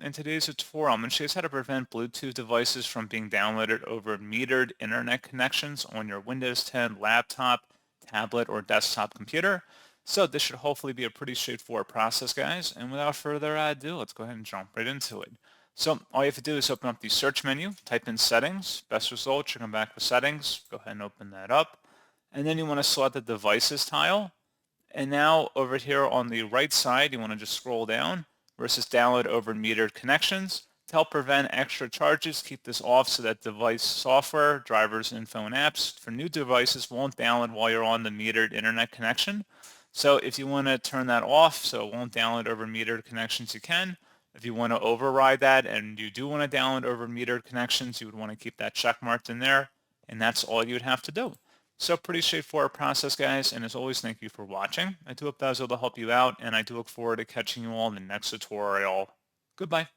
In today's tutorial, I'm going to show you how to prevent Bluetooth devices from being downloaded over metered internet connections on your Windows 10 laptop, tablet, or desktop computer. So this should hopefully be a pretty straightforward process, guys. And without further ado, let's go ahead and jump right into it. So all you have to do is open up the search menu, type in settings. Best result should come back with settings. Go ahead and open that up. And then you want to select the devices tile. And now over here on the right side, you want to just scroll down versus download over metered connections. To help prevent extra charges, keep this off so that device software, drivers, info, and apps for new devices won't download while you're on the metered internet connection. So if you want to turn that off so it won't download over metered connections, you can. If you want to override that and you do want to download over metered connections, you would want to keep that check marked in there, and that's all you would have to do. So pretty straightforward process, guys, and as always, thank you for watching. I do hope that was able to help you out, and I do look forward to catching you all in the next tutorial. Goodbye.